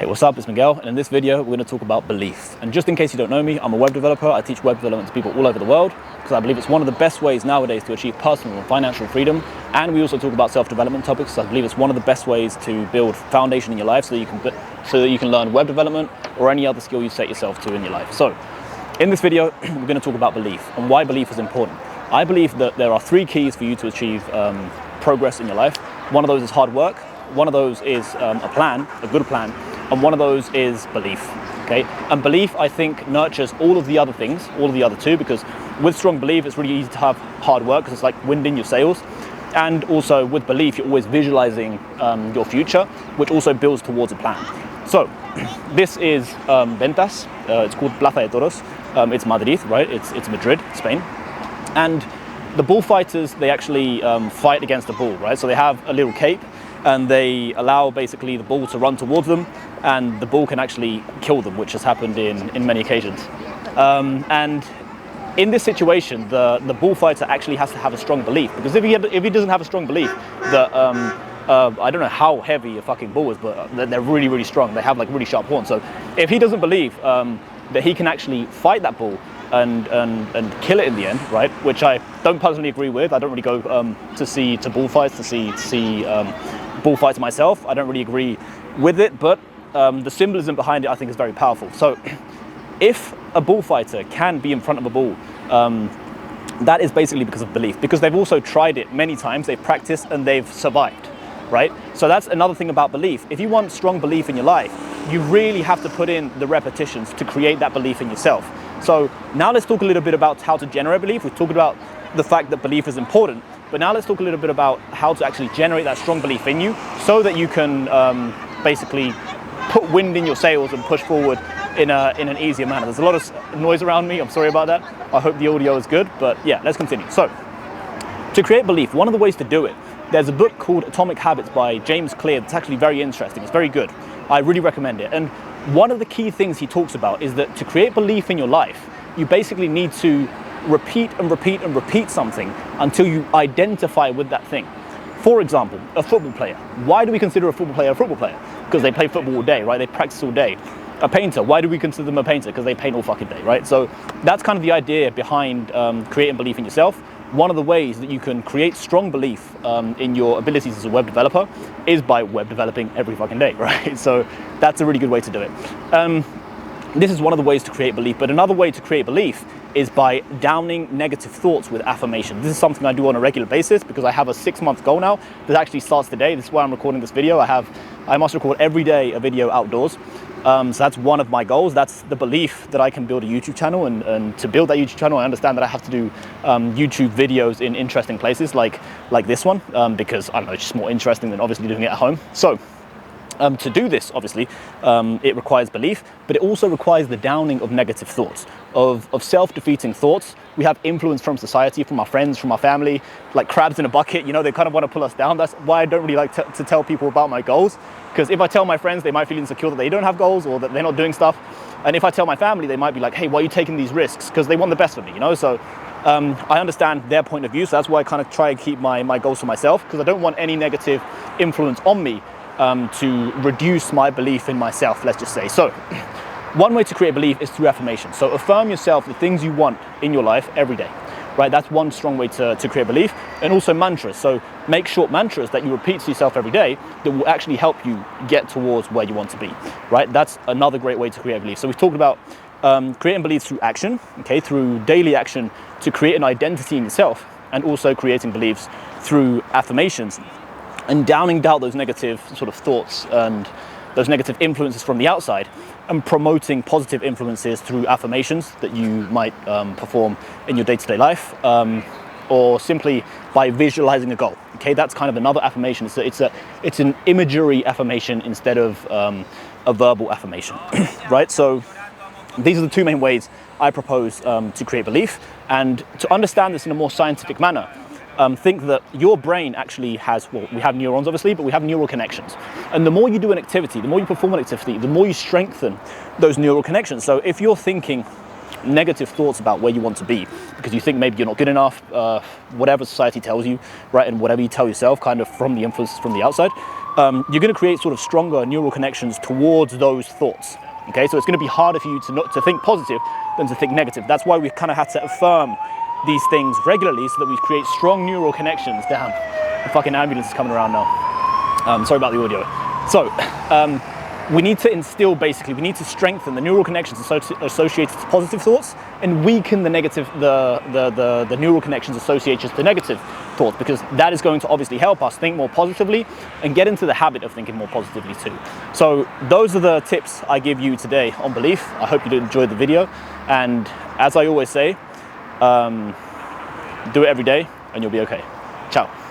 Hey, what's up? It's Miguel, and in this video we're going to talk about belief. And just in case you don't know me, I'm a web developer. I teach web development to people all over the world because I believe it's one of the best ways nowadays to achieve personal and financial freedom. And we also talk about self-development topics. I believe it's one of the best ways to build foundation in your life so that you can learn web development or any other skill you set yourself to in your life. So in this video we're going to talk about belief and why belief is important. I believe that there are three keys for you to achieve progress in your life. One of those is hard work. One of those is a plan, a good plan. And one of those is belief, okay? And belief, I think, nurtures all of the other things, all of the other two, because with strong belief, it's really easy to have hard work because it's like wind in your sails. And also with belief, you're always visualizing your future, which also builds towards a plan. So this is Ventas. It's called Plaza de Toros. It's Madrid, right? It's Madrid, Spain. And the bullfighters, they actually fight against the bull, right? So they have a little cape and they allow basically the bull to run towards them, and the bull can actually kill them, which has happened in many occasions. And in this situation, the bullfighter actually has to have a strong belief, because if he doesn't have a strong belief that I don't know how heavy a fucking bull is, but they're really, really strong. They have like really sharp horns. So if he doesn't believe that he can actually fight that bull and kill it in the end, right? Which I don't personally agree with. I don't really go to bullfights to see bullfights myself. I don't really agree with it, but the symbolism behind it I think is very powerful. So if a bullfighter can be in front of a bull, that is basically because of belief, because they've also tried it many times, they've practiced and they've survived, right? So that's another thing about belief. If you want strong belief in your life, you really have to put in the repetitions to create that belief in yourself. So now let's talk a little bit about how to generate belief. We've talked about the fact that belief is important, but now let's talk a little bit about how to actually generate that strong belief in you so that you can basically put wind in your sails and push forward in an easier manner. There's a lot of noise around me. I'm sorry about that. I hope the audio is good, but yeah, let's continue. So to create belief, one of the ways to do it, there's a book called Atomic Habits by James Clear. It's actually very interesting. It's very good. I really recommend it. And one of the key things he talks about is that to create belief in your life, you basically need to repeat and repeat and repeat something until you identify with that thing. For example, a football player. Why do we consider a football player a football player? Because they play football all day, right? They practice all day. A painter, why do we consider them a painter? Because they paint all fucking day, right? So that's kind of the idea behind creating belief in yourself. One of the ways that you can create strong belief in your abilities as a web developer is by web developing every fucking day, right? So that's a really good way to do it. This is one of the ways to create belief, but another way to create belief is by downing negative thoughts with affirmation. This is something I do on a regular basis because I have a 6-month goal now that actually starts today. This is why I'm recording this video. I must record every day a video outdoors. So that's one of my goals. That's the belief that I can build a YouTube channel, and to build that YouTube channel, I understand that I have to do YouTube videos in interesting places like this one, because I don't know, it's just more interesting than obviously doing it at home. So to do this, obviously, it requires belief, but it also requires the downing of negative thoughts, of self-defeating thoughts. We have influence from society, from our friends, from our family, like crabs in a bucket, you know, they kind of want to pull us down. That's why I don't really like to tell people about my goals, because if I tell my friends, they might feel insecure that they don't have goals or that they're not doing stuff. And if I tell my family, they might be like, hey, why are you taking these risks? Because they want the best for me, you know? So I understand their point of view, so that's why I kind of try and keep my goals for myself, because I don't want any negative influence on me to reduce my belief in myself, let's just say. So one way to create belief is through affirmation. So affirm yourself the things you want in your life every day, right? That's one strong way to create belief. And also mantras. So make short mantras that you repeat to yourself every day that will actually help you get towards where you want to be, right? That's another great way to create belief. So we've talked about creating beliefs through action, okay? Through daily action to create an identity in yourself, and also creating beliefs through affirmations and downing down those negative sort of thoughts and those negative influences from the outside, and promoting positive influences through affirmations that you might perform in your day-to-day life, or simply by visualizing a goal. Okay, that's kind of another affirmation. It's an imagery affirmation instead of a verbal affirmation, right? So these are the two main ways I propose to create belief. And to understand this in a more scientific manner, think that your brain actually has, well, we have neurons obviously, but we have neural connections. And the more you do an activity, the more you perform an activity, the more you strengthen those neural connections. So if you're thinking negative thoughts about where you want to be because you think maybe you're not good enough, whatever society tells you, right, and whatever you tell yourself kind of from the influences from the outside, you're going to create sort of stronger neural connections towards those thoughts. Okay, so it's going to be harder for you to think positive than to think negative. That's why we've kind of had to affirm these things regularly so that we create strong neural connections. Damn, the fucking ambulance is coming around now. Sorry about the audio. So, we need to instill, basically, we need to strengthen the neural connections associated to positive thoughts and weaken the negative, the neural connections associated to negative thoughts, because that is going to obviously help us think more positively and get into the habit of thinking more positively too. So those are the tips I give you today on belief. I hope you did enjoy the video. And as I always say, do it every day and you'll be okay. Ciao.